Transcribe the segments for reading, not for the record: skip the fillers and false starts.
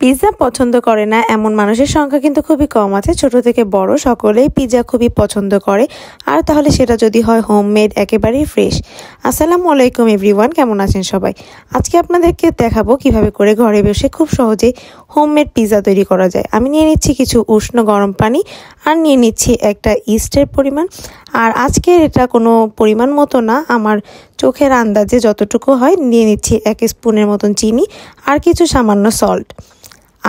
Pizza পছন্দ করে না এমন মানুষের সংখ্যা কিন্তু খুবই কম আছে। ছোট থেকে বড় সকলেই পিৎজা খুবই পছন্দ করে, আর তাহলে সেটা যদি হয় হোমমেড, একেবারেই ফ্রেশ। আসসালামু আলাইকুম এভরিওয়ান, কেমন আছেন সবাই? আজকে আপনাদেরকে দেখাবো কিভাবে করে ঘরে বসে খুব সহজেই হোমমেড পিৎজা তৈরি করা যায়। আমি নিয়ে নিচ্ছি কিছু উষ্ণ গরম পানি, আর নিয়ে নিচ্ছি একটা ইস্টের পরিমাণ। আর আজকে এটা কোনো পরিমাণ মতো না, আমার চোখের আন্দাজে যতটুকু হয় নিয়ে নিচ্ছি 1 স্পুনের মতন চিনি আর কিছু সামান্য সল্ট।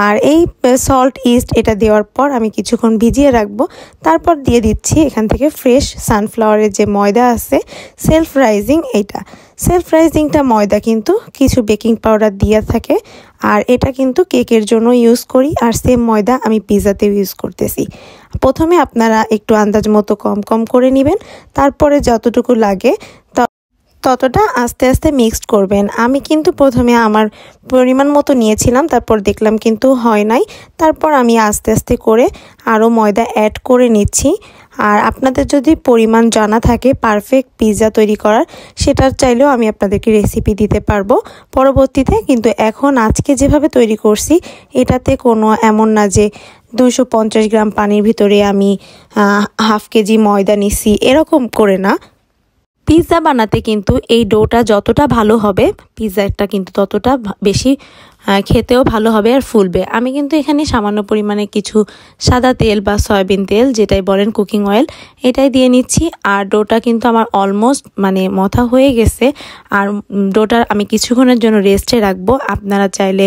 আর এই সল্ট ইস্ট এটা দেওয়ার পর আমি কিছুক্ষণ ভিজিয়ে রাখবো। তারপর দিয়ে দিচ্ছি এখান থেকে ফ্রেশ সানফ্লাওয়ারের যে ময়দা আছে, সেলফ রাইজিং। এইটা সেলফ রাইজিংটা ময়দা কিন্তু কিছু বেকিং পাউডার দিয়ে থাকে, আর এটা কিন্তু কেকের জন্য ইউজ করি, আর সেম ময়দা আমি পিৎজাতেও ইউজ করতেছি। প্রথমে আপনারা একটু আন্দাজ মতো কম কম করে নেবেন, তারপরে যতটুকু লাগে ততটা আস্তে আস্তে মিক্সড করবেন। আমি কিন্তু প্রথমে আমার পরিমাণ মতো নিয়েছিলাম, তারপর দেখলাম কিন্তু হয় নাই, তারপর আমি আস্তে আস্তে করে আরও ময়দা অ্যাড করে নিচ্ছি। আর আপনাদের যদি পরিমাণ জানা থাকে পারফেক্ট পিৎজা তৈরি করার, সেটা চাইলেও আমি আপনাদেরকে রেসিপি দিতে পারবো পরবর্তীতে। কিন্তু এখন আজকে যেভাবে তৈরি করছি, এটাতে কোনো এমন না যে 250 গ্রাম পানির ভিতরে আমি হাফ কেজি ময়দা নিছি, এরকম করে না। পিৎজা বানাতে কিন্তু এই ডোটা যতটা ভালো হবে, পিৎজাটা কিন্তু ততটা বেশি খেতেও ভালো হবে আর ফুলবে। আমি কিন্তু এখানে সামান্য পরিমাণে কিছু সাদা তেল বা সয়াবিন তেল, যেটাই বলেন কুকিং অয়েল, এটাই দিয়ে নিচ্ছি। আর ডোটা কিন্তু আমার অলমোস্ট মথা হয়ে গেছে, আর ডোটা আমি কিছুক্ষণের জন্য রেস্টে রাখবো। আপনারা চাইলে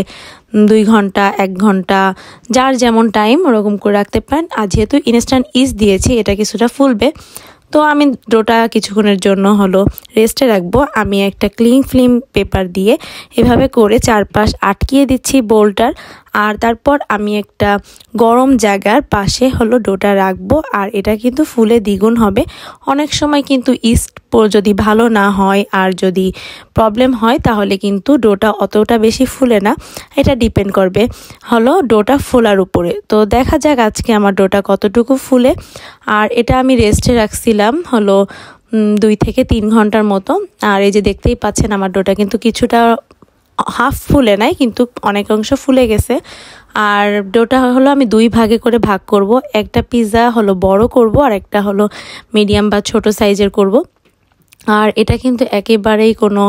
2 ঘন্টা 1 ঘন্টা যার যেমন টাইম ওরকম করে রাখতে পারেন। আর যেহেতু ইনস্ট্যান্ট ইস্ট দিয়েছি, এটা কিছুটা ফুলবে, তো আমি ডোটা কিছুক্ষণের জন্য রেস্টে রাখবো। আমি একটা ক্লিং ফিল্ম পেপার দিয়ে এভাবে করে চারপাশ আটকিয়ে দিচ্ছি বোলটার। আর তারপর আমি একটা গরম জায়গার পাশে ডোটা রাখবো, আর এটা কিন্তু ফুলে দ্বিগুণ হবে। অনেক সময় কিন্তু ইস্ট যদি ভালো না হয় আর যদি প্রবলেম হয়, তাহলে কিন্তু ডোটা অতটা বেশি ফুলে না। এটা ডিপেন্ড করবে ডোটা ফোলার উপরে। তো দেখা যাক আজকে আমার ডোটা কতটুকু ফুলে। আর এটা আমি রেস্টে রাখছিলাম 2 থেকে 3 ঘন্টার মতো। আর এই যে দেখতেই পাচ্ছেন আমার ডোটা কিন্তু কিছুটা হাফ ফুলে নাই, কিন্তু অনেক অংশ ফুলে গেছে। আর ডোটা আমি 2 ভাগে করে ভাগ করব। একটা পিৎজা বড় করব, আর একটা মিডিয়াম বা ছোট সাইজের করব। আর এটা কিন্তু একেবারেই কোনো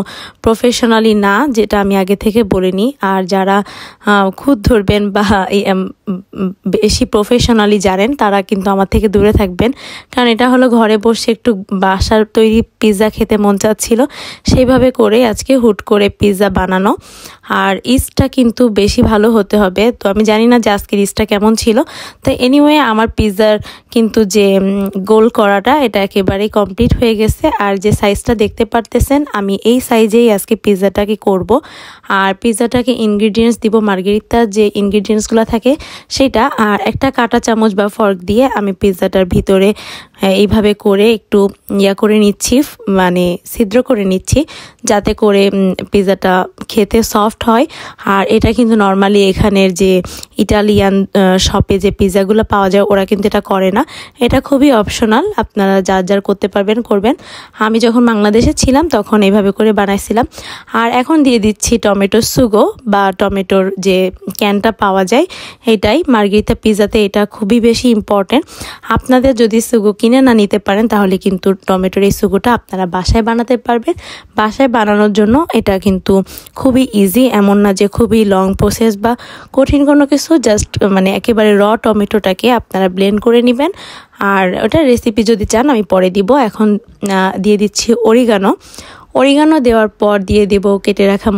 প্রফেশনালি না, যেটা আমি আগে থেকে বলিনি। আর যারা খুদ ধরবেন বা বেশি প্রফেশনালি জানেন, তারা কিন্তু আমার থেকে দূরে থাকবেন, কারণ এটা ঘরে বসে একটু বাসার তৈরি পিৎজা খেতে মন চাচ্ছিল, সেইভাবে করে আজকে হুট করে পিৎজা বানানো। আর ইস্টটা কিন্তু বেশি ভালো হতে হবে। তো আমি জানি না যে আজকের ইস্টটা কেমন ছিল। তো এনিওয়ে আমার পিৎজার কিন্তু যে গোল করাটা, এটা একেবারেই কমপ্লিট হয়ে গেছে। আর যে সাইজটা দেখতে পারতেছেন, আমি এই সাইজেই আজকে পিৎজাটাকে করব। আর পিৎজাটাকে ইনগ্রিডিয়েন্টস দিব, মার্গেরিটার যে ইনগ্রিডিয়েন্টসগুলো থাকে সেটা। আর একটা কাঁটা চামচ বা ফর্ক দিয়ে আমি পিৎজাটার ভিতরে এইভাবে করে একটু করে নিচ্ছি, ছিদ্র করে নিচ্ছি, যাতে করে পিৎজাটা খেতে সফট হয়। আর এটা কিন্তু নর্মালি এখানের যে ইটালিয়ান শপে যে পিৎজাগুলো পাওয়া যায়, ওরা কিন্তু এটা করে না। এটা খুবই অপশনাল, আপনারা যার করতে পারবেন করবেন। আমি যখন বাংলাদেশে ছিলাম তখন এইভাবে করে বানাইছিলাম। আর এখন দিয়ে দিচ্ছি টমেটো সুগো বা টমেটোর যে ক্যানটা পাওয়া যায়, এটাই মার্গেরিটা পিৎজাতে এটা খুবই বেশি ইম্পর্টেন্ট। আপনাদের যদি সুগো কিনে না নিতে পারেন, তাহলে কিন্তু টমেটোর এই সুগোটা আপনারা বাসায় বানাতে পারবেন। বাসায় বানানোর জন্য এটা কিন্তু খুবই ইজি, এমন না যে খুবই লং প্রসেস বা কঠিন কোনো কিছু। জাস্ট একেবারে র টমেটোটাকে আপনারা ব্লেন্ড করে নেবেন। আর ওটা রেসিপি যদি চান আমি পরে দিব। এখন দিয়ে দিচ্ছি অরিগানো দেওয়ার পর দিয়ে দেব কেটে রাখা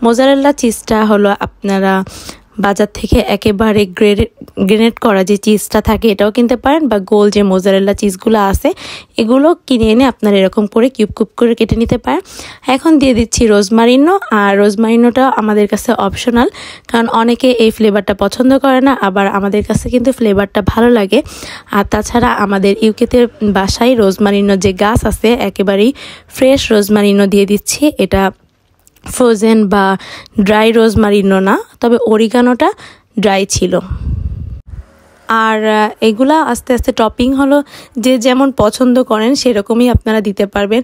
মোজারেল্লা চিজটা আপনারা বাজার থেকে একেবারে গ্রেনেড করা যে চিজটা থাকে, এটাও কিনতে পারেন, বা গোল যে মোজারেল্লা চিজগুলো আছে এগুলো কিনে এনে আপনারা এরকম করে কিউব করে কেটে নিতে পারেন। এখন দিয়ে দিচ্ছি রোজমারিনো। আর রোজমারিনোটা আমাদের কাছে অপশনাল, কারণ অনেকে এই ফ্লেভারটা পছন্দ করে না, আবার আমাদের কাছে কিন্তু ফ্লেভারটা ভালো লাগে। আর তাছাড়া আমাদের ইউকেতে বাসায় রোজমারিনো যে গাছ আছে, একেবারেই ফ্রেশ রোজমারিনো দিয়ে দিচ্ছি। এটা ফ্রোজেন বা ড্রাই রোজমারিনো না, তবে অরিগানোটা ড্রাই ছিল। আর এগুলা আস্তে আস্তে টপিং যে যেমন পছন্দ করেন সেরকমই আপনারা দিতে পারবেন।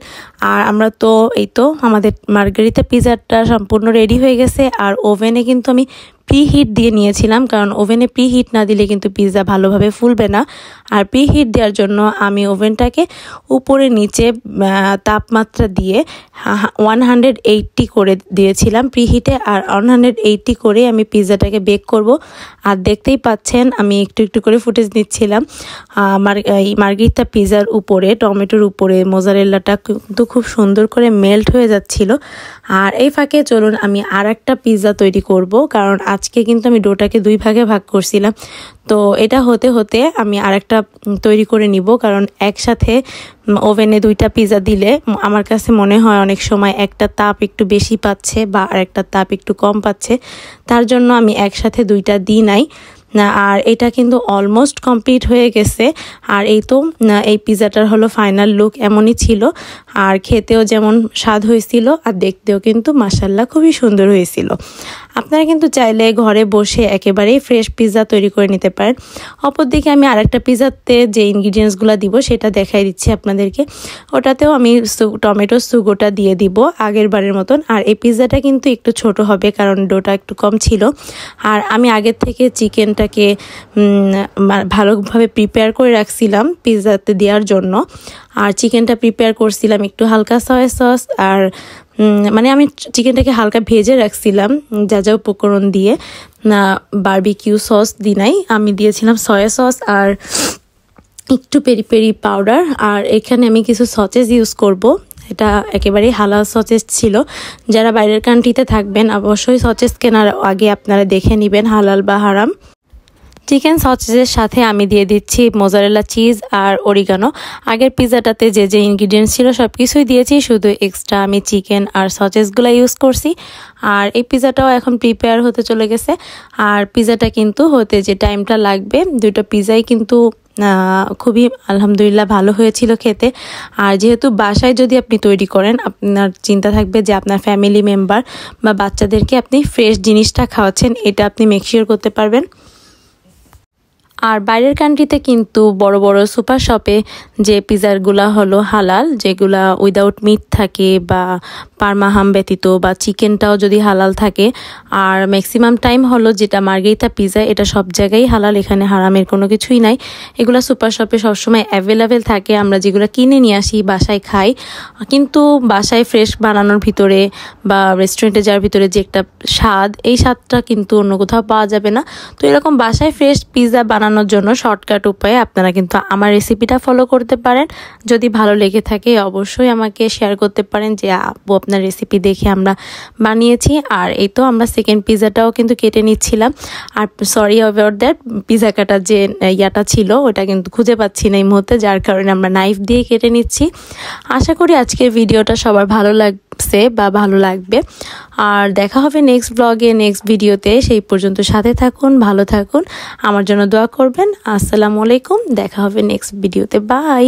আর আমরা তো আমাদের মার্গেরিটা পিৎজাটা সম্পূর্ণ রেডি হয়ে গেছে। আর ওভেনে কিন্তু আমি প্রিহিট দিয়ে নিয়েছিলাম, কারণ ওভেনে প্রিহিট না দিলে কিন্তু পিৎজা ভালোভাবে ফুলবে না। আর প্রিহিট দেওয়ার জন্য আমি ওভেনটাকে উপরে নিচে তাপমাত্রা দিয়ে 180 করে দিয়েছিলাম প্রিহিটে, আর 180 করে আমি পিৎজাটাকে বেক করব। আর দেখতেই পাচ্ছেন আমি একটু একটু করে ফুটেজ নিচ্ছিলাম। মার্গারিতা পিৎজার উপরে, টমেটোর উপরে মোজারেল্লাটা কিন্তু খুব সুন্দর করে মেল্ট হয়ে যাচ্ছিল। আর এই ফাঁকে চলুন আমি আর একটা পিৎজা তৈরি করব, কারণ আজকে কিন্তু আমি ডোটাকে 2 ভাগে ভাগ করছিলাম। তো এটা হতে হতে আমি আরেকটা তৈরি করে নিব, কারণ একসাথে ওভেনে 2টা পিৎজা দিলে আমার কাছে মনে হয় অনেক সময় একটা তাপ একটু বেশি পাচ্ছে বা আরেকটা তাপ একটু কম পাচ্ছে, তার জন্য আমি একসাথে 2টা দিই নাই। আর এটা কিন্তু অলমোস্ট কমপ্লিট হয়ে গেছে। আর এই তো এই পিৎজাটার হলো ফাইনাল লুক এমনই ছিল। আর খেতেও যেমন স্বাদ হয়েছিল আর দেখতেও কিন্তু মাশাআল্লাহ খুবই সুন্দর হয়েছিল। আপনারা কিন্তু চাইলে ঘরে বসে একেবারেই ফ্রেশ পিৎজা তৈরি করে নিতে পারেন। অপরদিকে আমি আরেকটা পিৎজাতে যে ইনগ্রিডিয়েন্টসগুলো দিব সেটা দেখাই দিচ্ছি আপনাদেরকে। ওটাতেও আমি টমেটো সুগোটা দিয়ে দিব আগের বারের মতন। আর এই পিৎজাটা কিন্তু একটু ছোট হবে, কারণ ডোটা একটু কম ছিল। আর আমি আগের থেকে চিকেনটাকে ভালোভাবে প্রিপেয়ার করে রাখছিলাম পিৎজাতে দেওয়ার জন্য। আর চিকেনটা প্রিপেয়ার করছিলাম একটু হালকা সয়া সস, আর মানে আমি চিকেনটাকে হালকা ভেজে রাখছিলাম যা যা উপকরণ দিয়ে। বারবিকিউ সস দিই নাই, আমি দিয়েছিলাম সয়া সস আর একটু পেরি পেরি পাউডার। আর এখানে আমি কিছু সসেস ইউজ করব। এটা একেবারেই হালাল সসেস ছিল। যারা বাইরের কান্ট্রিতে থাকবেন অবশ্যই সসেস কেনার আগে আপনারা দেখে নেবেন হালাল বা হারাম। চিকেন সসেসের সাথে আমি দিয়ে দিচ্ছি মোজারেলা চিজ আর অরিগানো। আগের পিৎজাটাতে যে যে ইনগ্রিডিয়েন্টস ছিল সব কিছুই দিয়েছি, শুধু এক্সট্রা আমি চিকেন আর সসেসগুলো ইউজ করছি। আর এই পিৎজাটাও এখন প্রিপেয়ার হতে চলে গেছে। আর পিৎজাটা কিন্তু হতে যে টাইমটা লাগবে, 2টা পিৎজাই কিন্তু খুবই আলহামদুলিল্লাহ ভালো হয়েছিল খেতে। আর যেহেতু বাসায় যদি আপনি তৈরি করেন, আপনার চিন্তা থাকবে যে আপনার ফ্যামিলি মেম্বার বা বাচ্চাদেরকে আপনি ফ্রেশ জিনিসটা খাওয়াচ্ছেন, এটা আপনি মেক শিওর করতে পারবেন। আর বাইরের কান্ট্রিতে কিন্তু বড় বড় সুপার শপে যে পিৎজাগুলা হলো হালাল, যেগুলা উইদাউট মিট থাকে বা পারমাহাম ব্যতীত, বা চিকেনটাও যদি হালাল থাকে, আর ম্যাক্সিমাম টাইম হলো যেটা মার্গারিতা পিৎজা, এটা সব জায়গায় হালাল, এখানে হারামের কোনো কিছুই নাই। এগুলা সুপার শপে সবসময় অ্যাভেলেবেল থাকে। আমরা যেগুলো কিনে নিয়ে আসি বাসায় খাই, কিন্তু বাসায় ফ্রেশ বানানোর ভিতরে বা রেস্টুরেন্টে যাওয়ার ভিতরে যে একটা স্বাদ, এই স্বাদটা কিন্তু অন্য কোথাও পাওয়া যাবে না। তো এরকম বাসায় ফ্রেশ পিৎজা বানানোর জন্য শর্টকাট উপায়ে আপনারা কিন্তু আমার রেসিপিটা ফলো করতে পারেন। যদি ভালো লেগে থাকে অবশ্যই আমাকে শেয়ার করতে পারেন যে আপু আপনার রেসিপি দেখে আমরা বানিয়েছি। আর এই তো আমরা সেকেন্ড পিৎজাটাও কিন্তু কেটে নিচ্ছিলাম। আর সরি অ্যাবাউট দ্যাট, পিৎজা কাটার যে ইয়াটা ছিল ওটা কিন্তু খুঁজে পাচ্ছি না এই মুহূর্তে, যার কারণে আমরা নাইফ দিয়ে কেটে নিচ্ছি। আশা করি আজকের ভিডিওটা সবার ভালো লাগছে বা ভালো লাগবে। আর দেখা হবে নেক্সট ব্লগে, নেক্সট ভিডিওতে। সেই পর্যন্ত সাথে থাকুন, ভালো থাকুন, আমার জন্য দোয়া করবেন। আসসালামু আলাইকুম, দেখা হবে নেক্সট ভিডিওতে। বাই।